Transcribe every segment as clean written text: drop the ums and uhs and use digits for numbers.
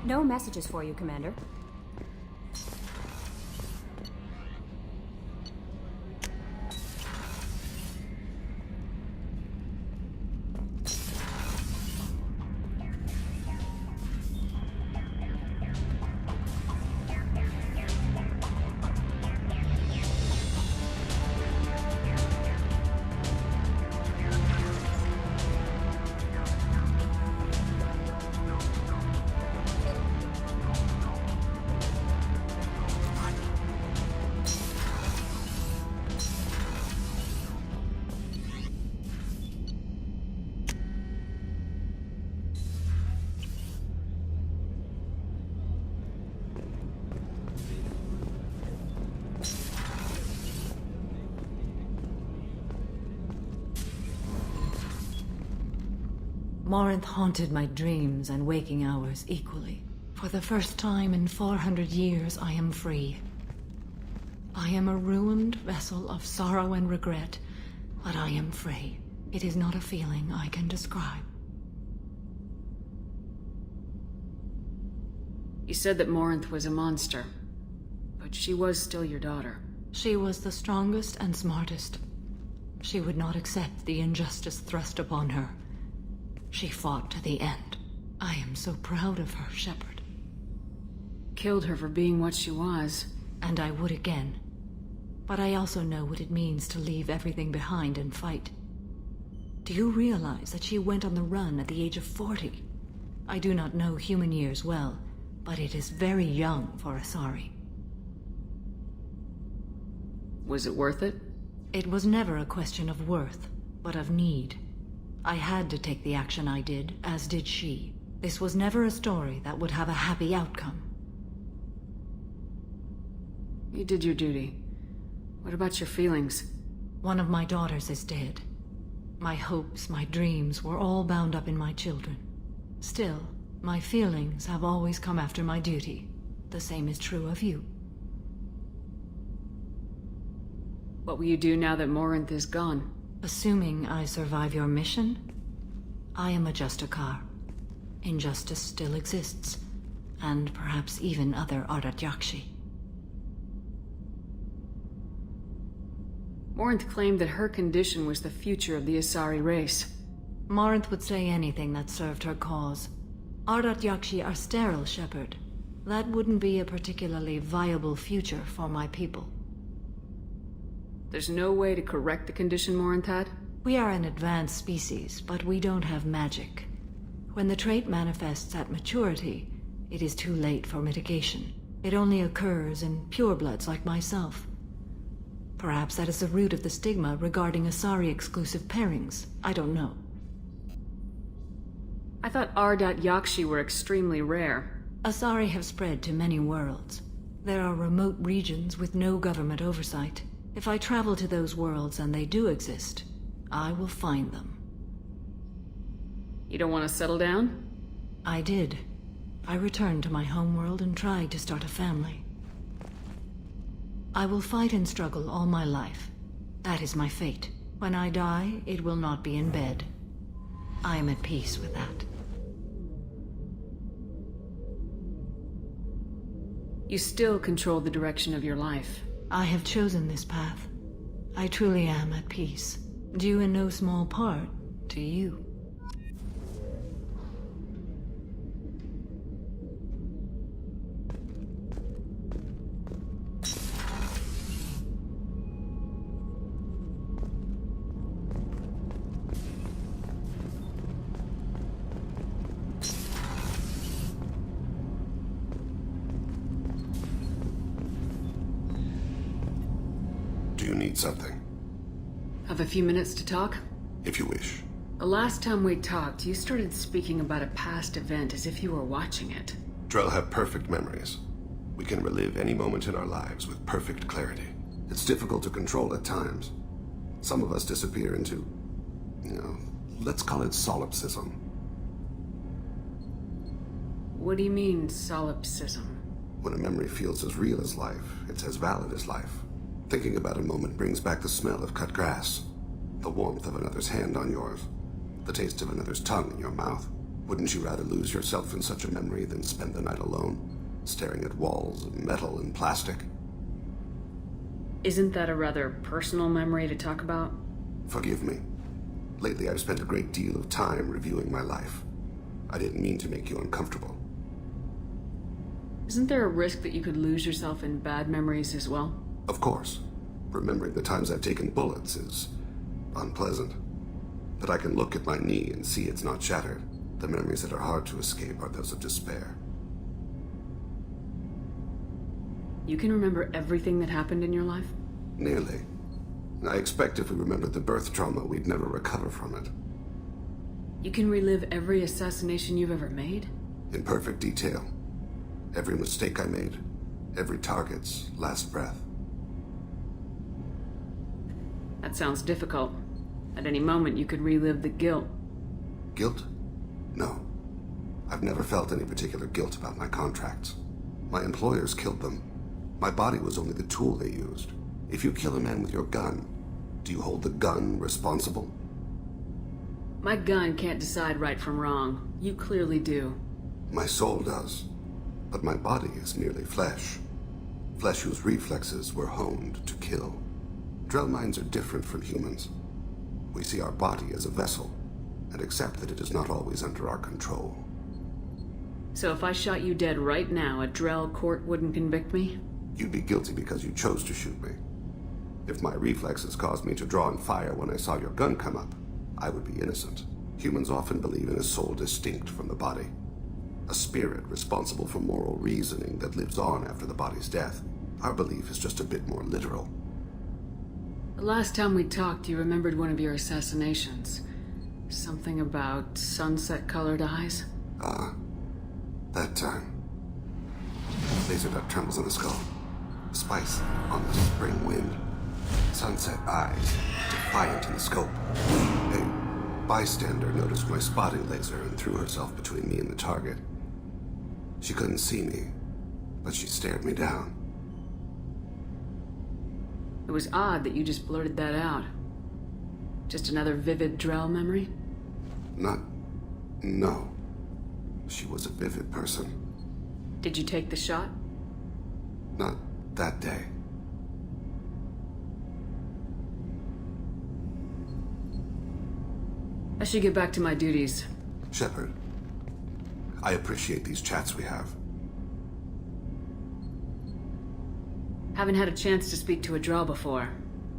No messages for you, Commander. Morinth haunted my dreams and waking hours equally. For the first time in 400 years, I am free. I am a ruined vessel of sorrow and regret, but I am free. It is not a feeling I can describe. You said that Morinth was a monster, but she was still your daughter. She was the strongest and smartest. She would not accept the injustice thrust upon her. She fought to the end. I am so proud of her, Shepard. Killed her for being what she was. And I would again. But I also know what it means to leave everything behind and fight. Do you realize that she went on the run at the age of 40? I do not know human years well, but it is very young for Asari. Was it worth it? It was never a question of worth, but of need. I had to take the action I did, as did she. This was never a story that would have a happy outcome. You did your duty. What about your feelings? One of my daughters is dead. My hopes, my dreams were all bound up in my children. Still, my feelings have always come after my duty. The same is true of you. What will you do now that Morinth is gone? Assuming I survive your mission, I am a Justicar. Injustice still exists, and perhaps even other Ardat-Yashi. Morinth claimed that her condition was the future of the Asari race. Morinth would say anything that served her cause. Ardat-Yashi are sterile, Shepard. That wouldn't be a particularly viable future for my people. There's no way to correct the condition Morinth had? We are an advanced species, but we don't have magic. When the trait manifests at maturity, it is too late for mitigation. It only occurs in purebloods like myself. Perhaps that is the root of the stigma regarding Asari-exclusive pairings. I don't know. I thought Ardat-Yashi were extremely rare. Asari have spread to many worlds. There are remote regions with no government oversight. If I travel to those worlds and they do exist, I will find them. You don't want to settle down? I did. I returned to my homeworld and tried to start a family. I will fight and struggle all my life. That is my fate. When I die, it will not be in bed. I am at peace with that. You still control the direction of your life. I have chosen this path. I truly am at peace. Due in no small part to you. Do you need something? Have a few minutes to talk? If you wish. The last time we talked, you started speaking about a past event as if you were watching it. Drell have perfect memories. We can relive any moment in our lives with perfect clarity. It's difficult to control at times. Some of us disappear into, let's call it solipsism. What do you mean, solipsism? When a memory feels as real as life, it's as valid as life. Thinking about a moment brings back the smell of cut grass, the warmth of another's hand on yours, the taste of another's tongue in your mouth, Wouldn't you rather lose yourself in such a memory than spend the night alone, staring at walls of metal and plastic? Isn't that a rather personal memory to talk about? Forgive me. Lately I've spent a great deal of time reviewing my life. I didn't mean to make you uncomfortable. Isn't there a risk that you could lose yourself in bad memories as well? Of course. Remembering the times I've taken bullets is unpleasant. But I can look at my knee and see it's not shattered. The memories that are hard to escape are those of despair. You can remember everything that happened in your life? Nearly. I expect if we remembered the birth trauma, we'd never recover from it. You can relive every assassination you've ever made? In perfect detail. Every mistake I made. Every target's last breath. That sounds difficult. At any moment, you could relive the guilt. Guilt? No. I've never felt any particular guilt about my contracts. My employers killed them. My body was only the tool they used. If you kill a man with your gun, do you hold the gun responsible? My gun can't decide right from wrong. You clearly do. My soul does. But my body is merely flesh. Flesh whose reflexes were honed to kill. Drell minds are different from humans. We see our body as a vessel, and accept that it is not always under our control. So if I shot you dead right now, a Drell court wouldn't convict me? You'd be guilty because you chose to shoot me. If my reflexes caused me to draw and fire when I saw your gun come up, I would be innocent. Humans often believe in a soul distinct from the body. A spirit responsible for moral reasoning that lives on after the body's death. Our belief is just a bit more literal. The last time we talked, you remembered one of your assassinations. Something about sunset-colored eyes? That time. Laser dot trembles in the skull. Spice on the spring wind. Sunset eyes, defiant in the scope. A bystander noticed my spotting laser and threw herself between me and the target. She couldn't see me, but she stared me down. It was odd that you just blurted that out. Just another vivid Drell memory? No. She was a vivid person. Did you take the shot? Not that day. I should get back to my duties. Shepard, I appreciate these chats we have. Haven't had a chance to speak to a Drell before.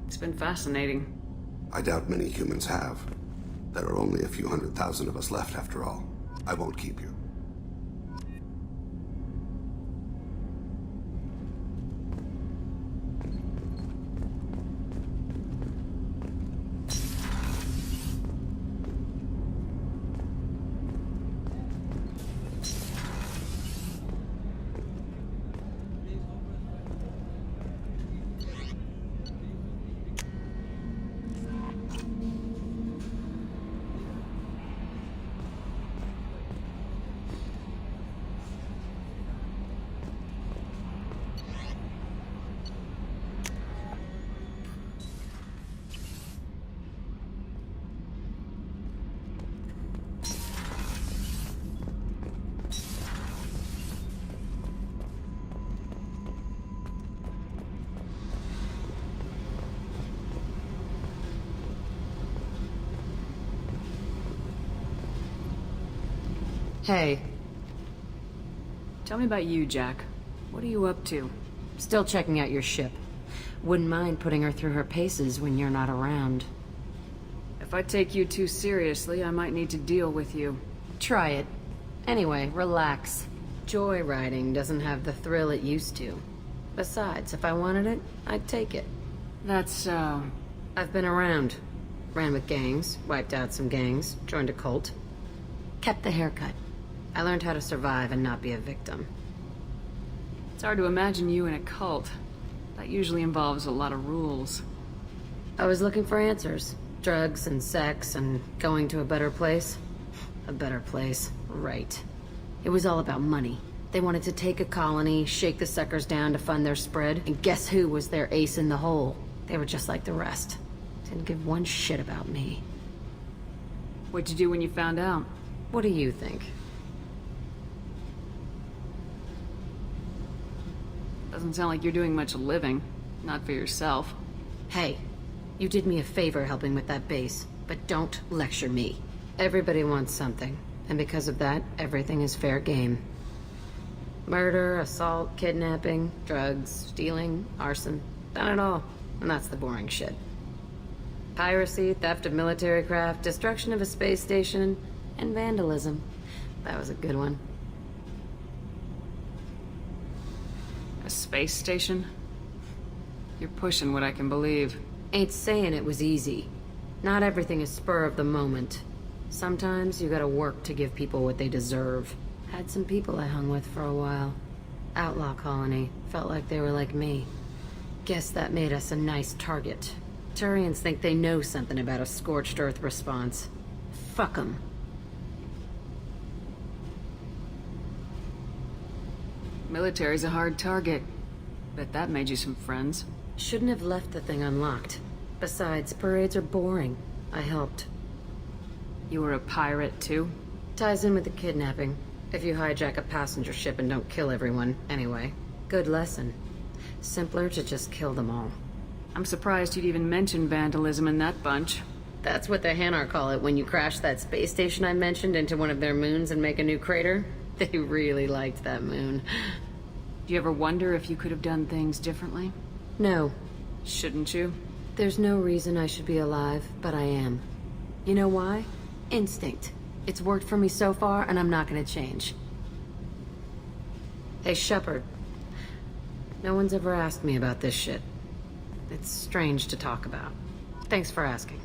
It's been fascinating. I doubt many humans have. There are only a few 100,000 of us left after all. I won't keep you. Hey. Tell me about you, Jack. What are you up to? Still checking out your ship. Wouldn't mind putting her through her paces when you're not around. If I take you too seriously, I might need to deal with you. Try it. Anyway, relax. Joyriding doesn't have the thrill it used to. Besides, if I wanted it, I'd take it. That's, I've been around. Ran with gangs, wiped out some gangs, joined a cult. Kept the haircut. I learned how to survive and not be a victim. It's hard to imagine you in a cult. That usually involves a lot of rules. I was looking for answers. Drugs and sex and going to a better place. A better place, right. It was all about money. They wanted to take a colony, shake the suckers down to fund their spread, and guess who was their ace in the hole? They were just like the rest. Didn't give one shit about me. What'd you do when you found out? What do you think? Doesn't sound like you're doing much living. Not for yourself. Hey, you did me a favor helping with that base, but don't lecture me. Everybody wants something, and because of that, everything is fair game. Murder, assault, kidnapping, drugs, stealing, arson. Done it all. And that's the boring shit. Piracy, theft of military craft, destruction of a space station, and vandalism. That was a good one. A space station? You're pushing what I can believe. Ain't saying it was easy. Not everything is spur of the moment. Sometimes you gotta work to give people what they deserve. Had some people I hung with for a while. Outlaw colony. Felt like they were like me. Guess that made us a nice target. Turians think they know something about a scorched earth response. Fuck 'em. Military's a hard target. Bet that made you some friends. Shouldn't have left the thing unlocked. Besides, parades are boring. I helped. You were a pirate, too? Ties in with the kidnapping. If you hijack a passenger ship and don't kill everyone, anyway. Good lesson. Simpler to just kill them all. I'm surprised you'd even mention vandalism in that bunch. That's what the Hanar call it when you crash that space station I mentioned into one of their moons and make a new crater. They really liked that moon. Do you ever wonder if you could have done things differently? No. Shouldn't you? There's no reason I should be alive, but I am. You know why? Instinct. It's worked for me so far, and I'm not gonna change. Hey, Shepard. No one's ever asked me about this shit. It's strange to talk about. Thanks for asking.